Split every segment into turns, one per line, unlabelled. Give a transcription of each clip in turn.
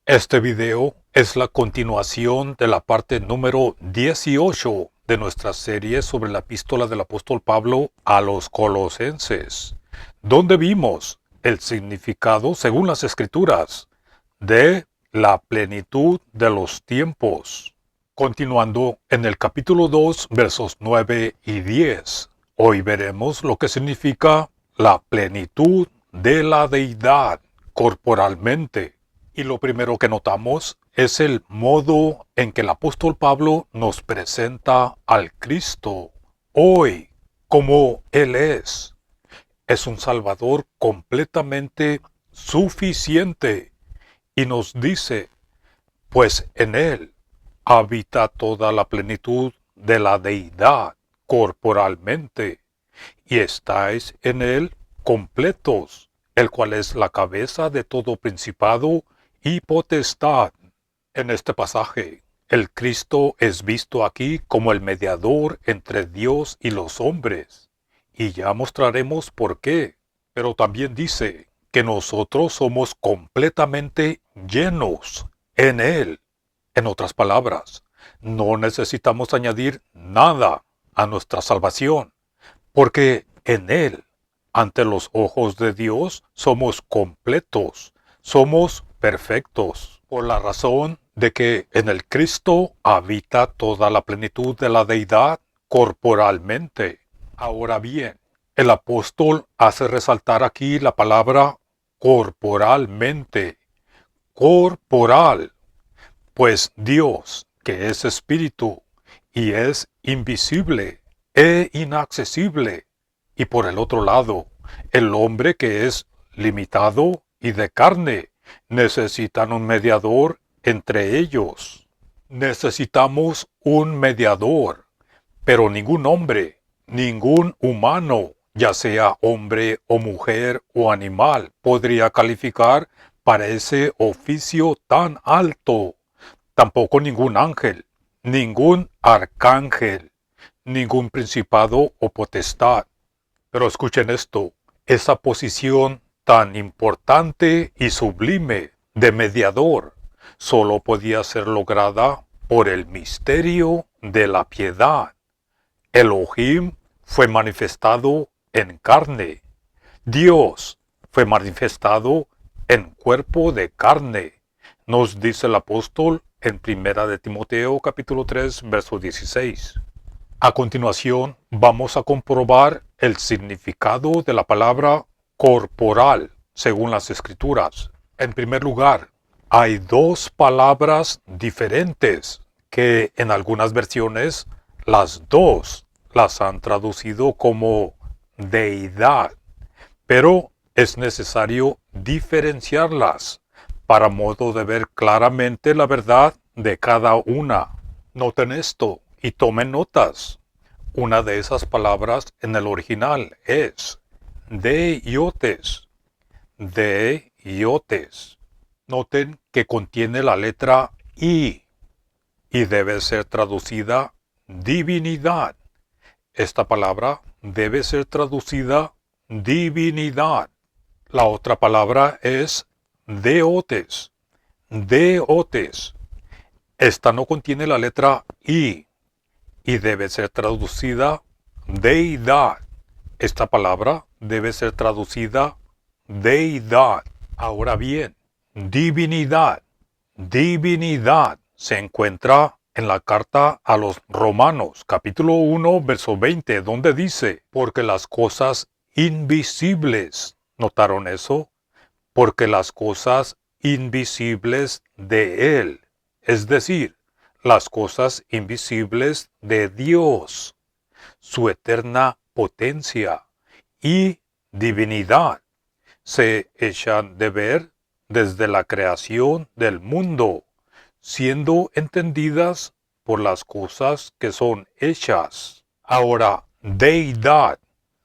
Este video es la continuación de la parte número 18 de nuestra serie sobre la epístola del apóstol Pablo a los Colosenses, donde vimos el significado, según las Escrituras, de la plenitud de los tiempos. Continuando en el capítulo 2, versos 9 y 10, hoy veremos lo que significa la plenitud de la deidad corporalmente. Y lo primero que notamos es el modo en que el apóstol Pablo nos presenta al Cristo hoy como Él es. Es un Salvador completamente suficiente y nos dice, pues en Él habita toda la plenitud de la deidad corporalmente y estáis en Él completos, el cual es la cabeza de todo principado y potestad. En este pasaje, el Cristo es visto aquí como el mediador entre Dios y los hombres, y ya mostraremos por qué. Pero también dice que nosotros somos completamente llenos en Él. En otras palabras, no necesitamos añadir nada a nuestra salvación, porque en Él, ante los ojos de Dios, somos completos, somos perfectos, por la razón de que en el Cristo habita toda la plenitud de la deidad corporalmente. Ahora bien, el apóstol hace resaltar aquí la palabra corporalmente, corporal, pues Dios, que es espíritu y es invisible e inaccesible, y por el otro lado, el hombre que es limitado y de carne, necesitan un mediador entre ellos. Necesitamos un mediador, pero ningún hombre, ningún humano, ya sea hombre o mujer o animal, podría calificar para ese oficio tan alto. Tampoco ningún ángel, ningún arcángel, ningún principado o potestad. Pero escuchen esto, esa posición tan importante y sublime de mediador solo podía ser lograda por el misterio de la piedad. Elohim fue manifestado en carne. Dios fue manifestado en cuerpo de carne, nos dice el apóstol en Primera de Timoteo capítulo 3, verso 16. A continuación, vamos a comprobar el significado de la palabra corporal, según las Escrituras. En primer lugar, hay dos palabras diferentes que en algunas versiones las dos las han traducido como deidad, pero es necesario diferenciarlas para modo de ver claramente la verdad de cada una. Noten esto y tomen notas. Una de esas palabras en el original es deiotes. Deiotes. Noten que contiene la letra y debe ser traducida divinidad. Esta palabra debe ser traducida divinidad. La otra palabra es deotes. Deotes. Esta no contiene la letra y debe ser traducida deidad. Esta palabra debe ser traducida deidad. Ahora bien, divinidad. Divinidad se encuentra en la carta a los Romanos, capítulo 1, verso 20, donde dice, porque las cosas invisibles, ¿notaron eso? Porque las cosas invisibles de Él, es decir, las cosas invisibles de Dios, su eterna potencia y divinidad, se echan de ver desde la creación del mundo, siendo entendidas por las cosas que son hechas. Ahora, deidad.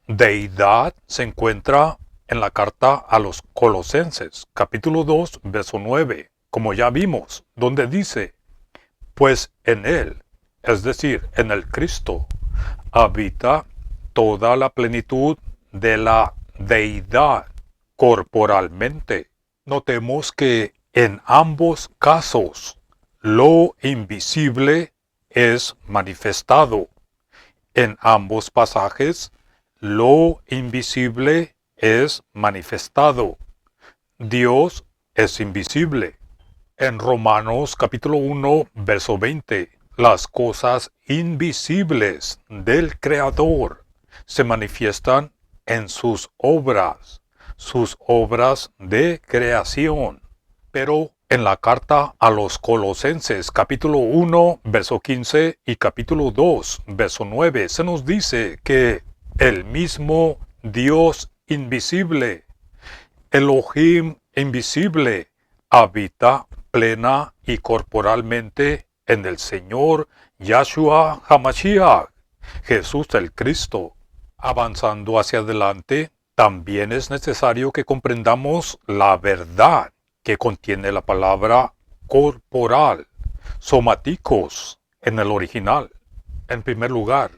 Deidad se encuentra en la carta a los Colosenses, capítulo 2, verso 9, como ya vimos, donde dice, pues en Él, es decir, en el Cristo, habita toda la plenitud de la deidad corporalmente. Notemos que En ambos casos, lo invisible es manifestado. En ambos pasajes, lo invisible es manifestado. Dios es invisible. En Romanos capítulo 1, verso 20, las cosas invisibles del Creador se manifiestan en sus obras de creación. Pero en la carta a los Colosenses capítulo 1, verso 15 y capítulo 2, verso 9 se nos dice que el mismo Dios invisible, Elohim invisible, habita plena y corporalmente en el Señor Yahshua HaMashiach, Jesús el Cristo. Avanzando hacia adelante, también es necesario que comprendamos la verdad que contiene la palabra corporal, somáticos en el original. En primer lugar,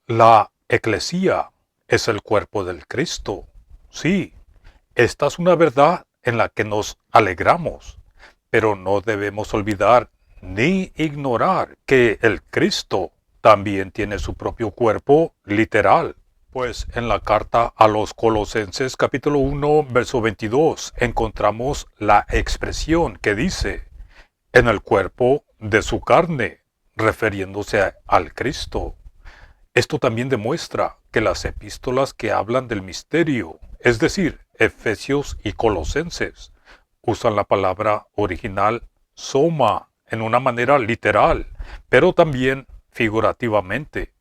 la eclesía es el cuerpo del Cristo. Sí, esta es una verdad en la que nos alegramos, pero no debemos olvidar ni ignorar que el Cristo también tiene su propio cuerpo literal. Pues en la carta a los Colosenses capítulo 1 verso 22 encontramos la expresión que dice, en el cuerpo de su carne, refiriéndose al Cristo. Esto también demuestra que las epístolas que hablan del misterio, es decir, Efesios y Colosenses, usan la palabra original soma en una manera literal, pero también figurativamente.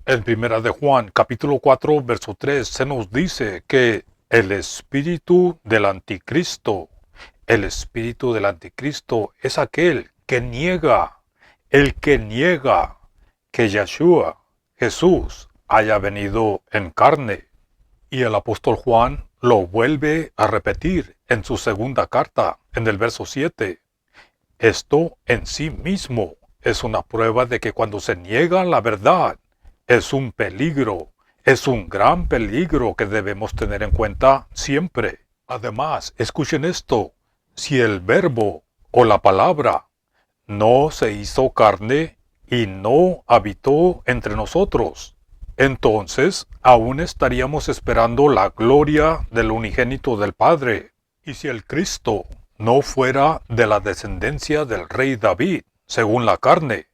En Primera de Juan, capítulo 4, verso 3, se nos dice que el espíritu del anticristo es aquel que niega, el que niega que Yeshua, Jesús, haya venido en carne. Y el apóstol Juan lo vuelve a repetir en su segunda carta, en el verso 7. Esto en sí mismo es una prueba de que cuando se niega la verdad, es un peligro, es un gran peligro que debemos tener en cuenta siempre. Además, escuchen esto, si el verbo o la palabra no se hizo carne y no habitó entre nosotros, entonces aún estaríamos esperando la gloria del unigénito del Padre. Y si el Cristo no fuera de la descendencia del rey David, según la carne,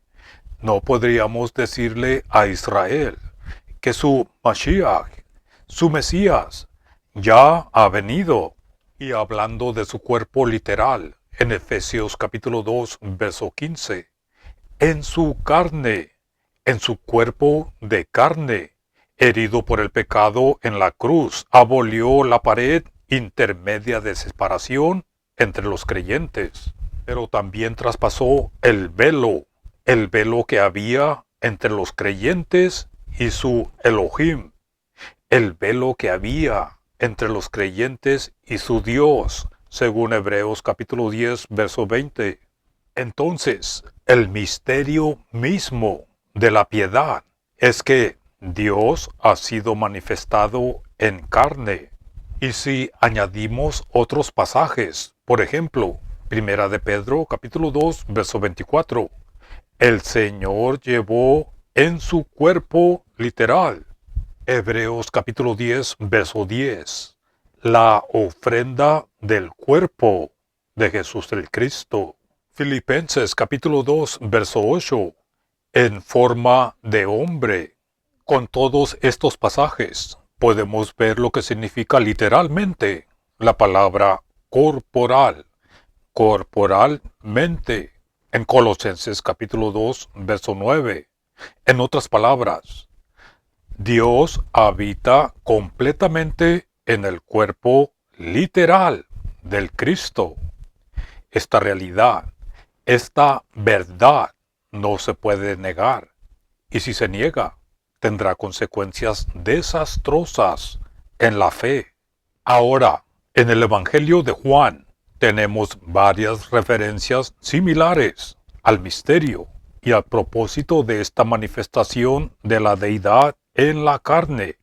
no podríamos decirle a Israel que su Mashiach, su Mesías, ya ha venido. Y hablando de su cuerpo literal, en Efesios capítulo 2, verso 15, en su carne, en su cuerpo de carne, herido por el pecado en la cruz, abolió la pared intermedia de separación entre los creyentes, pero también traspasó el velo que había entre los creyentes y su Elohim, el velo que había entre los creyentes y su Dios, según Hebreos capítulo 10, verso 20. Entonces, el misterio mismo de la piedad es que Dios ha sido manifestado en carne. Y si añadimos otros pasajes, por ejemplo, Primera de Pedro capítulo 2, verso 24, el Señor llevó en su cuerpo literal. Hebreos capítulo 10, verso 10. La ofrenda del cuerpo de Jesús el Cristo. Filipenses capítulo 2, verso 8. En forma de hombre. Con todos estos pasajes podemos ver lo que significa literalmente la palabra corporal. Corporalmente. En Colosenses capítulo 2, verso 9. En otras palabras, Dios habita completamente en el cuerpo literal del Cristo. Esta realidad, esta verdad no se puede negar. Y si se niega, tendrá consecuencias desastrosas en la fe. Ahora, en el Evangelio de Juan, tenemos varias referencias similares al misterio y al propósito de esta manifestación de la deidad en la carne,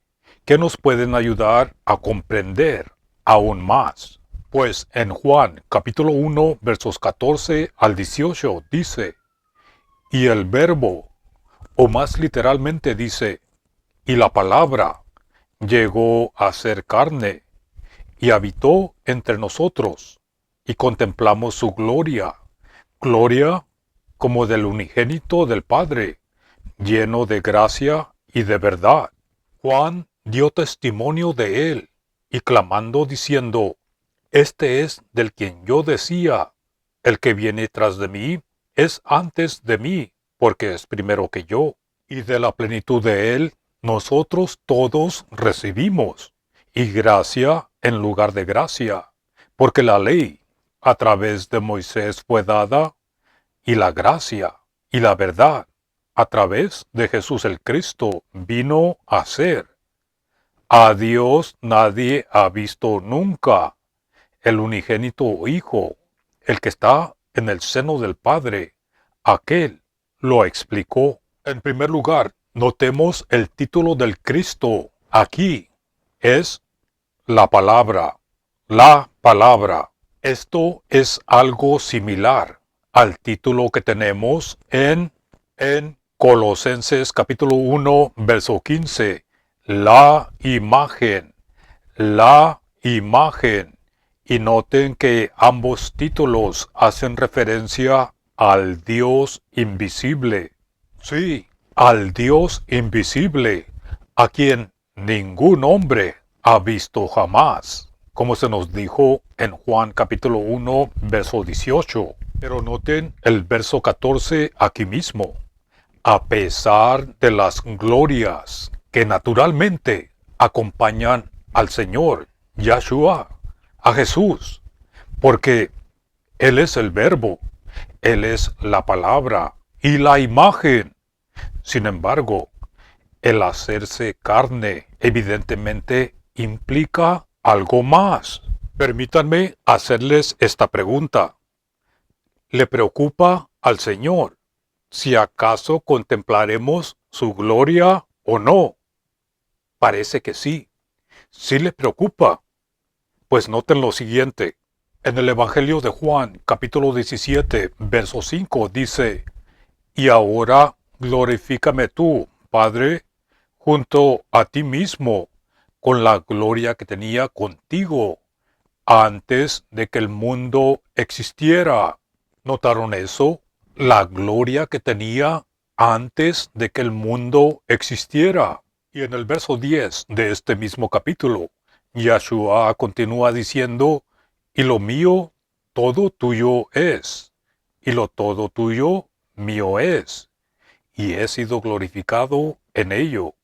que nos pueden ayudar a comprender aún más. Pues en Juan capítulo 1 versos 14 al 18 dice, y el verbo, o más literalmente dice, y la palabra, llegó a ser carne, y habitó entre nosotros, y contemplamos su gloria, gloria como del unigénito del Padre, lleno de gracia y de verdad. Juan dio testimonio de él, y clamando diciendo, este es del quien yo decía, el que viene tras de mí es antes de mí, porque es primero que yo, y de la plenitud de él nosotros todos recibimos, y gracia en lugar de gracia, porque la ley a través de Moisés fue dada, y la gracia y la verdad a través de Jesús el Cristo vino a ser. A Dios nadie ha visto nunca, el unigénito Hijo, el que está en el seno del Padre, aquel lo explicó. En primer lugar, notemos el título del Cristo aquí. Es la palabra. La palabra. Esto es algo similar al título que tenemos en Colosenses capítulo 1, verso 15. La imagen. La imagen. Y noten que ambos títulos hacen referencia al Dios invisible. Sí, al Dios invisible, a quien ningún hombre ha visto jamás, como se nos dijo en Juan capítulo 1, verso 18. Pero noten el verso 14 aquí mismo. A pesar de las glorias que naturalmente acompañan al Señor, Yahshua, a Jesús, porque Él es el verbo, Él es la palabra y la imagen. Sin embargo, el hacerse carne evidentemente implica algo más. Permítanme hacerles esta pregunta. ¿Le preocupa al Señor si acaso contemplaremos su gloria o no? Parece que sí. Sí le preocupa. Pues noten lo siguiente. En el Evangelio de Juan, capítulo 17, verso 5, dice, y ahora glorifícame tú, Padre, junto a ti mismo, con la gloria que tenía contigo, antes de que el mundo existiera. ¿Notaron eso? La gloria que tenía antes de que el mundo existiera. Y en el verso 10 de este mismo capítulo, Yahshua continúa diciendo, y lo mío todo tuyo es, y lo todo tuyo mío es, y he sido glorificado en ello.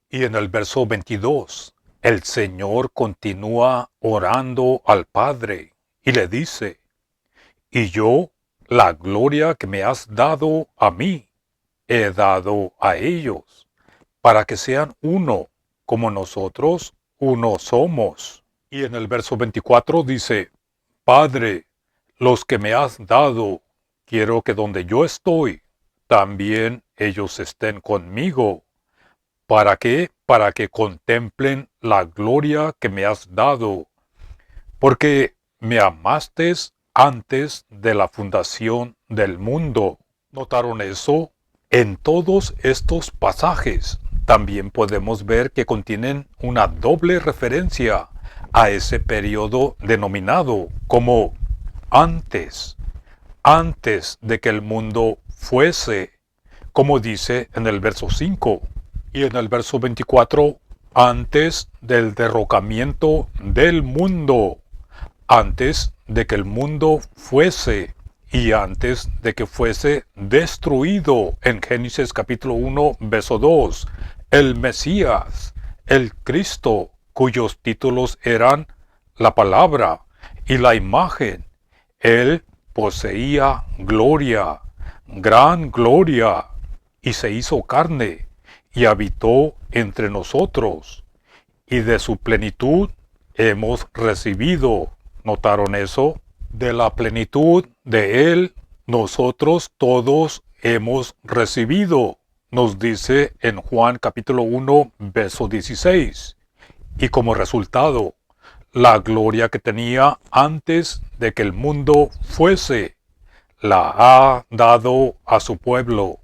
Y en el verso 22, el Señor continúa orando al Padre, y le dice, y yo, la gloria que me has dado a mí, he dado a ellos, para que sean uno, como nosotros uno somos. Y en el verso 24 dice, Padre, los que me has dado, quiero que donde yo estoy, también ellos estén conmigo. ¿Para qué? Para que contemplen la gloria que me has dado. Porque me amaste antes de la fundación del mundo. ¿Notaron eso? En todos estos pasajes también podemos ver que contienen una doble referencia a ese periodo denominado como antes de que el mundo fuese, como dice en el verso 5, y en el verso 24, antes del derrocamiento del mundo, antes de que el mundo fuese y antes de que fuese destruido en Génesis capítulo 1, verso 2, el Mesías, el Cristo, cuyos títulos eran la palabra y la imagen. Él poseía gloria, gran gloria, y se hizo carne y habitó entre nosotros, y de su plenitud hemos recibido. ¿Notaron eso? De la plenitud de Él, nosotros todos hemos recibido, nos dice en Juan capítulo 1, verso 16. Y como resultado, la gloria que tenía antes de que el mundo fuese, la ha dado a su pueblo.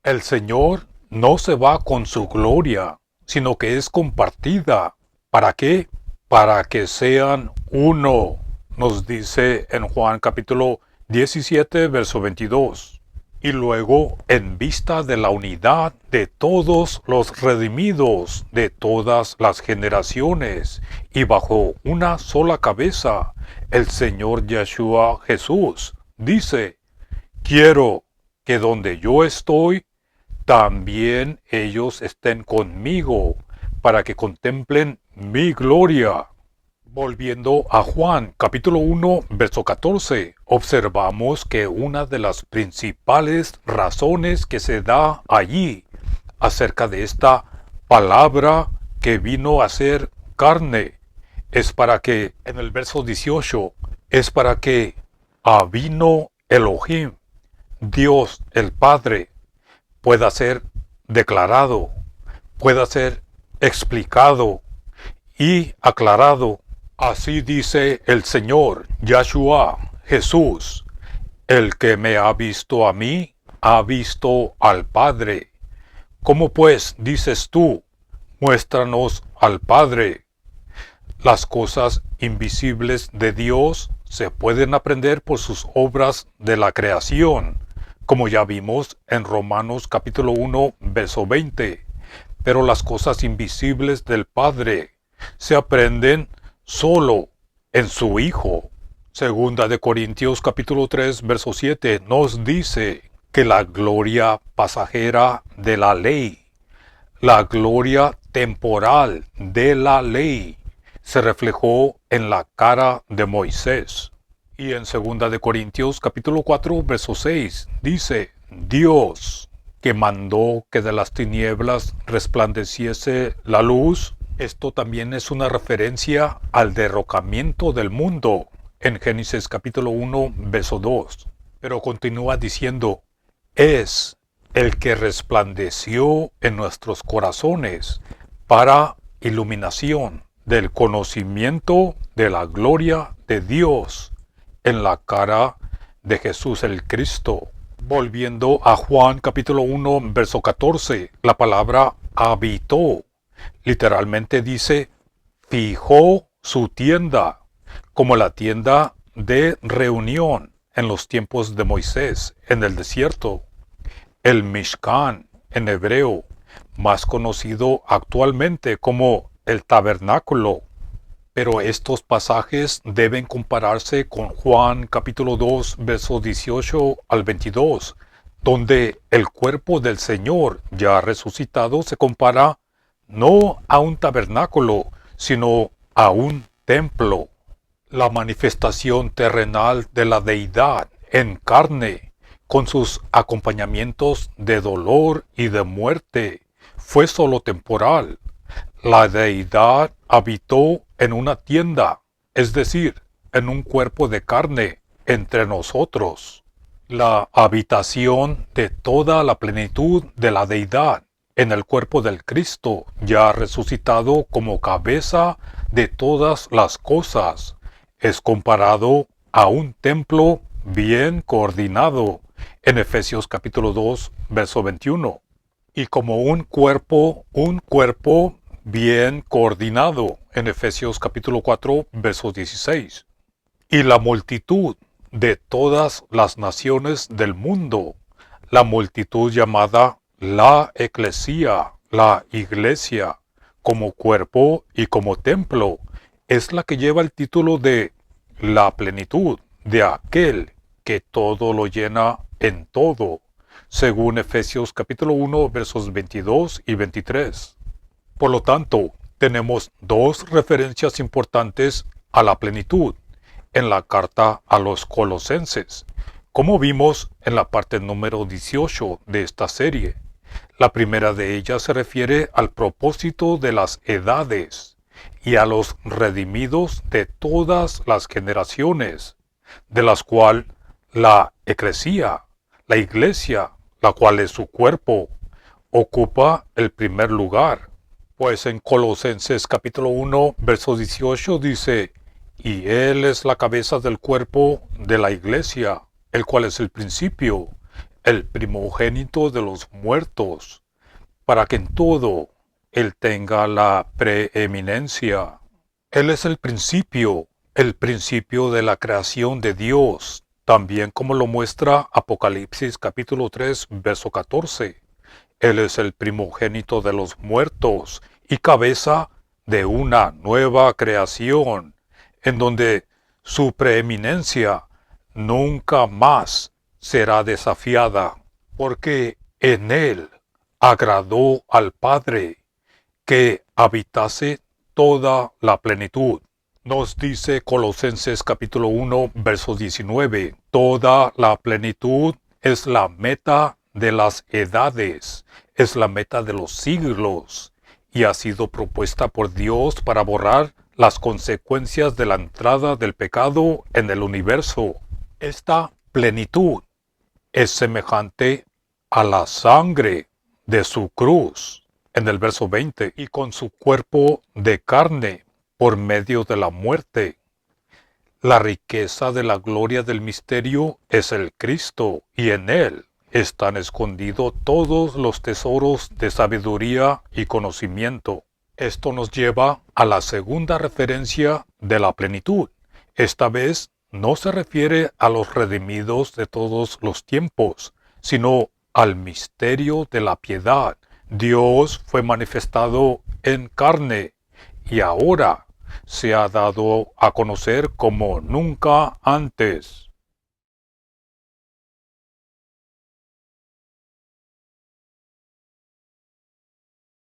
El Señor no se va con su gloria, sino que es compartida. ¿Para qué? Para que sean uno, nos dice en Juan capítulo 17, verso 22. Y luego, en vista de la unidad de todos los redimidos de todas las generaciones, y bajo una sola cabeza, el Señor Yeshua Jesús dice: quiero que donde yo estoy, también ellos estén conmigo, para que contemplen mi gloria. Volviendo a Juan capítulo 1, verso 14, observamos que una de las principales razones que se da allí acerca de esta palabra que vino a ser carne es para que, en el verso 18, es para que vino Elohim, Dios el Padre, pueda ser declarado, pueda ser explicado y aclarado. Así dice el Señor, Yahshua, Jesús: el que me ha visto a mí, ha visto al Padre. ¿Cómo pues dices tú, muéstranos al Padre? Las cosas invisibles de Dios se pueden aprender por sus obras de la creación, como ya vimos en Romanos capítulo 1, verso 20. Pero las cosas invisibles del Padre se aprenden solo en su Hijo. Segunda de Corintios capítulo 3, verso 7 nos dice que la gloria pasajera de la ley, la gloria temporal de la ley, se reflejó en la cara de Moisés. Y en segunda de Corintios capítulo 4, verso 6 dice: Dios, que mandó que de las tinieblas resplandeciese la luz. Esto también es una referencia al derrocamiento del mundo en Génesis capítulo 1, verso 2. Pero continúa diciendo: es el que resplandeció en nuestros corazones para iluminación del conocimiento de la gloria de Dios en la cara de Jesús el Cristo. Volviendo a Juan capítulo 1, verso 14, la palabra habitó literalmente dice fijó su tienda, como la tienda de reunión en los tiempos de Moisés en el desierto. El Mishkan en hebreo, más conocido actualmente como el tabernáculo. Pero estos pasajes deben compararse con Juan capítulo 2, versos 18 al 22, donde el cuerpo del Señor ya resucitado se compara no a un tabernáculo, sino a un templo. La manifestación terrenal de la deidad en carne, con sus acompañamientos de dolor y de muerte, fue solo temporal. La deidad habitó en una tienda, es decir, en un cuerpo de carne entre nosotros. La habitación de toda la plenitud de la deidad en el cuerpo del Cristo, ya resucitado como cabeza de todas las cosas, es comparado a un templo bien coordinado en Efesios capítulo 2, verso 21. Y como un cuerpo bien coordinado en Efesios capítulo 4, verso 16. Y la multitud de todas las naciones del mundo, la multitud llamada la eclesía, la iglesia, como cuerpo y como templo, es la que lleva el título de la plenitud de aquel que todo lo llena en todo, según Efesios capítulo 1, versos 22 y 23. Por lo tanto, tenemos dos referencias importantes a la plenitud en la carta a los Colosenses, como vimos en la parte número 18 de esta serie. La primera de ellas se refiere al propósito de las edades y a los redimidos de todas las generaciones, de las cuales la eclesía, la iglesia, la cual es su cuerpo, ocupa el primer lugar. Pues en Colosenses capítulo 1, verso 18 dice, y Él es la cabeza del cuerpo de la iglesia, el cual es el principio, el primogénito de los muertos, para que en todo Él tenga la preeminencia. Él es el principio de la creación de Dios, también como lo muestra Apocalipsis capítulo 3, verso 14. Él es el primogénito de los muertos y cabeza de una nueva creación, en donde su preeminencia nunca más será desafiada, porque en él agradó al Padre que habitase toda la plenitud. Nos dice Colosenses capítulo 1, verso 19, toda la plenitud es la meta de las edades, es la meta de los siglos, y ha sido propuesta por Dios para borrar las consecuencias de la entrada del pecado en el universo. Esta plenitud es semejante a la sangre de su cruz, en el verso 20, y con su cuerpo de carne por medio de la muerte. La riqueza de la gloria del misterio es el Cristo, y en él están escondidos todos los tesoros de sabiduría y conocimiento. Esto nos lleva a la segunda referencia de la plenitud. Esta vez no se refiere a los redimidos de todos los tiempos, sino al misterio de la piedad. Dios fue manifestado en carne y ahora se ha dado a conocer como nunca antes.